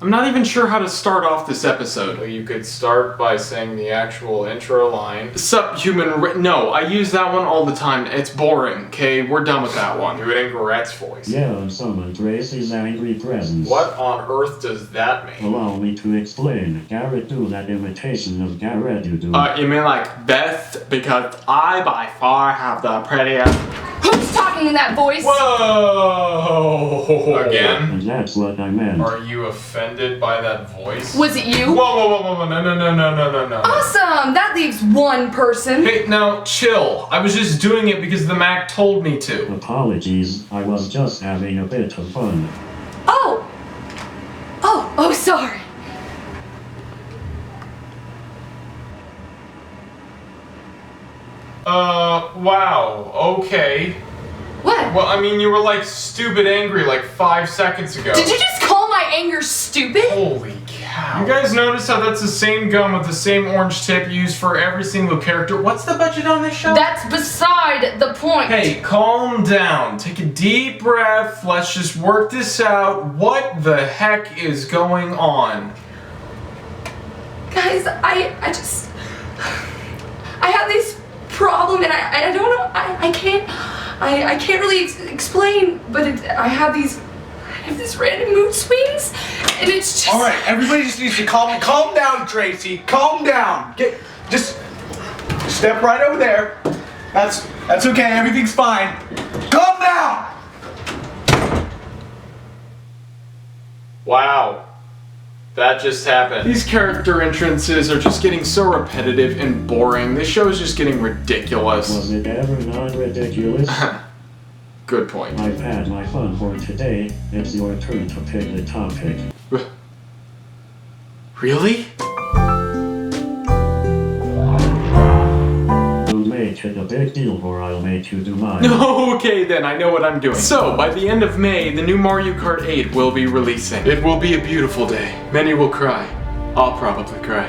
I'm not even sure how to start off this episode. Well, you could start by saying the actual intro line. Subhuman. No, I use that one all the time. It's boring, okay? We're done with that one. Do it in Garrett's voice. Yeah, and summon Tracie's angry presence. What on earth does that mean? Allow me to explain. Garrett, do that imitation of Garrett you do. You mean like Beth? Because I by far have the prettiest... Who's talking in that voice? Whoa! Again? And that's what I meant. Are you offended by that voice? Was it you? Whoa, no. Awesome! That leaves one person. Hey, now, chill. I was just doing it because the Mac told me to. Apologies, I was just having a bit of fun. Oh, sorry. Wow, okay. What? Well, I mean, you were like stupid angry like 5 seconds ago. Did you just call my anger stupid? Holy cow. You guys notice how that's the same gum with the same orange tip used for every single character? What's the budget on this show? That's beside the point. Hey, calm down. Take a deep breath. Let's just work this out. What the heck is going on? Guys, I have this problem and I don't know, I can't really explain, but I have these random mood swings, and it's just... Alright, everybody just needs to calm down, Tracie. Calm down. Just step right over there. That's okay, everything's fine. Calm down! Wow. That just happened. These character entrances are just getting so repetitive and boring. This show is just getting ridiculous. Was it ever not ridiculous? Good point. I've had my fun for today. It's your turn to pick the topic. Really? Don't make it a big deal or I'll make you do mine. Okay then, I know what I'm doing. So, by the end of May, the new Mario Kart 8 will be releasing. It will be a beautiful day. Many will cry. I'll probably cry.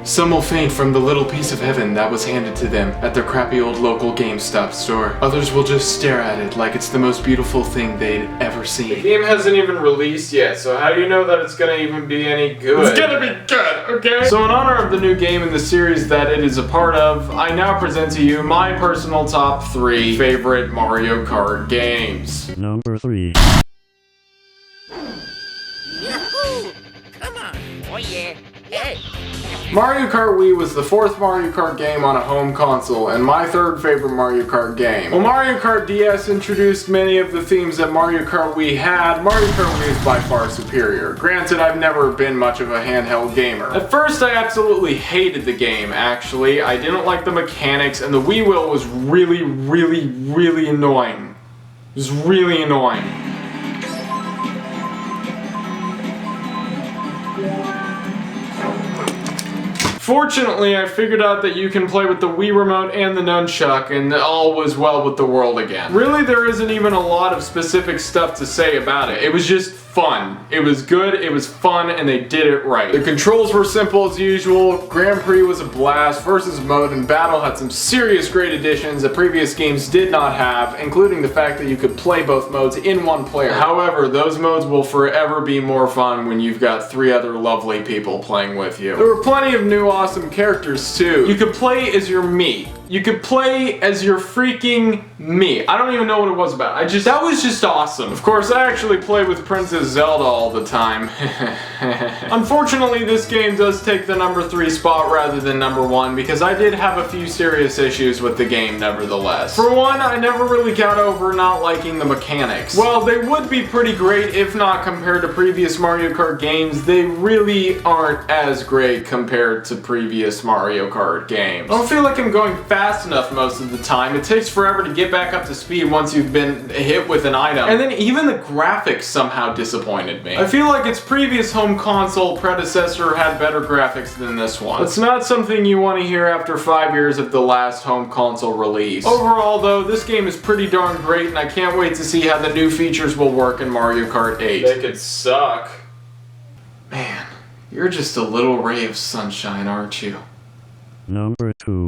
Some will faint from the little piece of heaven that was handed to them at their crappy old local GameStop store. Others will just stare at it like it's the most beautiful thing they'd ever seen. The game hasn't even released yet, so how do you know that it's gonna even be any good? It's gonna be good, okay? So in honor of the new game in the series that it is a part of, I now present to you my personal top 3 favorite Mario Kart games. Number 3. Yahoo! Come on. Oh yeah. Hey. Mario Kart Wii was the 4th Mario Kart game on a home console, and my 3rd favorite Mario Kart game. While Mario Kart DS introduced many of the themes that Mario Kart Wii had, Mario Kart Wii is by far superior. Granted, I've never been much of a handheld gamer. At first, I absolutely hated the game, actually. I didn't like the mechanics, and the Wii wheel was really annoying. It was really annoying. Fortunately, I figured out that you can play with the Wii Remote and the nunchuck, and all was well with the world again. Really, there isn't even a lot of specific stuff to say about it. It was just fun. It was good, it was fun, and they did it right. The controls were simple as usual, Grand Prix was a blast, versus mode and battle had some serious great additions that previous games did not have, including the fact that you could play both modes in one player. However, those modes will forever be more fun when you've got 3 other lovely people playing with you. There were plenty of new awesome characters too. You could play as your me. You could play as your freaking me. I don't even know what it was about. That was just awesome. Of course, I actually play with Princess Zelda all the time. Unfortunately, this game does take the number 3 spot rather than number 1 because I did have a few serious issues with the game nevertheless. For one, I never really got over not liking the mechanics. Well, they would be pretty great if not compared to previous Mario Kart games. They really aren't as great compared to previous Mario Kart games. I don't feel like I'm going fast enough most of the time. It takes forever to get back up to speed once you've been hit with an item. And then even the graphics somehow disappointed me. I feel like its previous home console predecessor had better graphics than this one. It's not something you want to hear after 5 years of the last home console release. Overall though, this game is pretty darn great and I can't wait to see how the new features will work in Mario Kart 8. They could suck. Man, you're just a little ray of sunshine, aren't you? Number 2.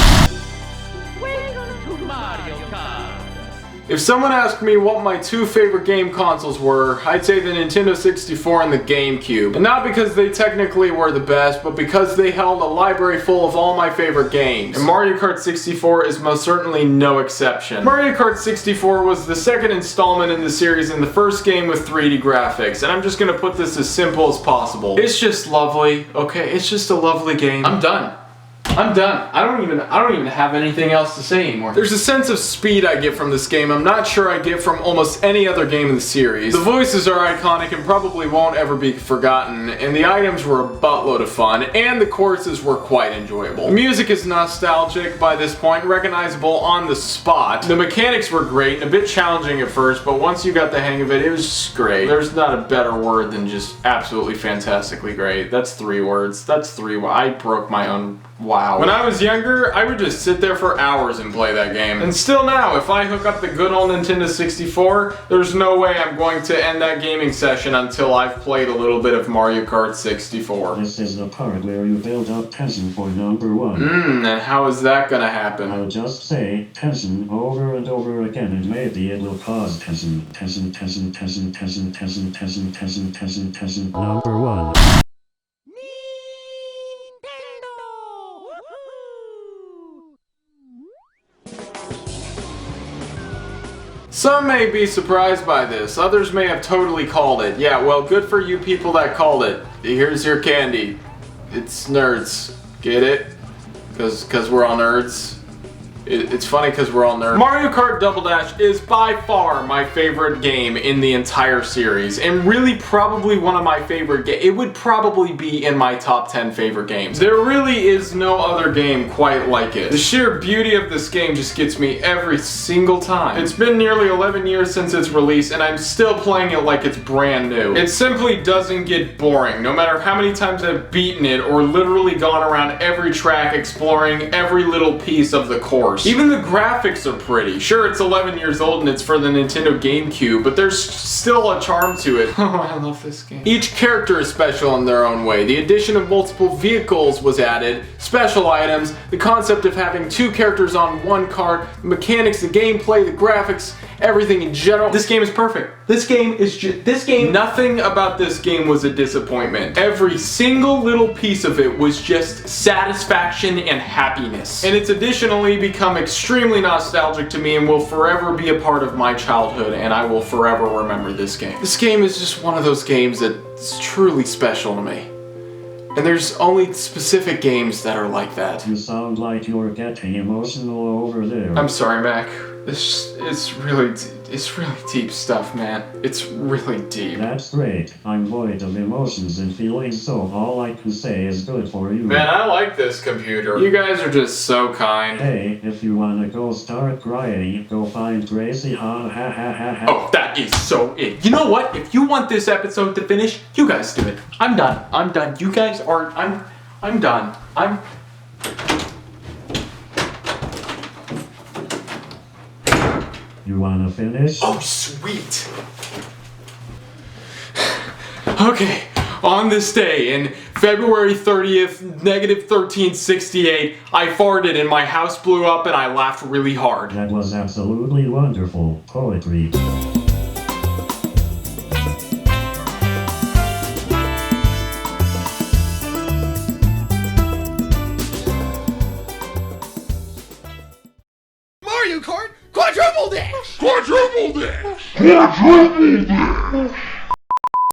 Welcome to Mario Kart. If someone asked me what my two favorite game consoles were, I'd say the Nintendo 64 and the GameCube. And not because they technically were the best, but because they held a library full of all my favorite games. And Mario Kart 64 is most certainly no exception. Mario Kart 64 was the second installment in the series and the first game with 3D graphics. And I'm just gonna put this as simple as possible. It's just lovely, okay? It's just a lovely game. I'm done. I'm done. I don't even have anything else to say anymore. There's a sense of speed I get from this game I'm not sure I get from almost any other game in the series. The voices are iconic and probably won't ever be forgotten, and the items were a buttload of fun, and the choruses were quite enjoyable. The music is nostalgic by this point, recognizable on the spot. The mechanics were great and a bit challenging at first, but once you got the hang of it, it was just great. There's not a better word than just absolutely fantastically great. That's 3 words. That's 3 words. I broke my own. Wow. When I was younger, I would just sit there for hours and play that game. And still now, if I hook up the good old Nintendo 64, there's no way I'm going to end that gaming session until I've played a little bit of Mario Kart 64. This is the part where you build up tension for number 1. And how is that gonna happen? I'll just say tension over and over again, and maybe it will cause tension. Tension, tension, tension, tension, tension, tension, tension, tension, tension. Number 1. Some may be surprised by this, others may have totally called it. Yeah, well, good for you people that called it. Here's your candy. It's nerds. Get it? Cause we're all nerds. It's funny because we're all nerds. Mario Kart Double Dash is by far my favorite game in the entire series, and really probably one of my favorite games. It would probably be in my top 10 favorite games. There really is no other game quite like it. The sheer beauty of this game just gets me every single time. It's been nearly 11 years since its release, and I'm still playing it like it's brand new. It simply doesn't get boring, no matter how many times I've beaten it or literally gone around every track exploring every little piece of the course. Even the graphics are pretty. Sure, it's 11 years old and it's for the Nintendo GameCube, but there's still a charm to it. Oh, I love this game. Each character is special in their own way. The addition of multiple vehicles was added, special items, the concept of having 2 characters on one cart, the mechanics, the gameplay, the graphics, everything in general. This game is perfect. Nothing about this game was a disappointment. Every single little piece of it was just satisfaction and happiness. And it's additionally become extremely nostalgic to me and will forever be a part of my childhood, and I will forever remember this game. This game is just one of those games that's truly special to me. And there's only specific games that are like that. You sound like you're getting emotional over there. I'm sorry, Mac. It's really deep stuff, man. It's really deep. That's great. I'm void of emotions and feelings, so all I can say is good for you. Man, I like this computer. You guys are just so kind. Hey, if you wanna go start crying, go find Tracie, ha ha ha ha ha. Oh, that is so it. You know what? If you want this episode to finish, you guys do it. I'm done. I'm done. You guys are... I'm done. You wanna finish? Oh, sweet. Okay, on this day in February 30th, -1368, I farted and my house blew up and I laughed really hard. That was absolutely wonderful. Poetry. Mario Kart Quadruple Dash! Quadruple Dash! Quadruple Dash!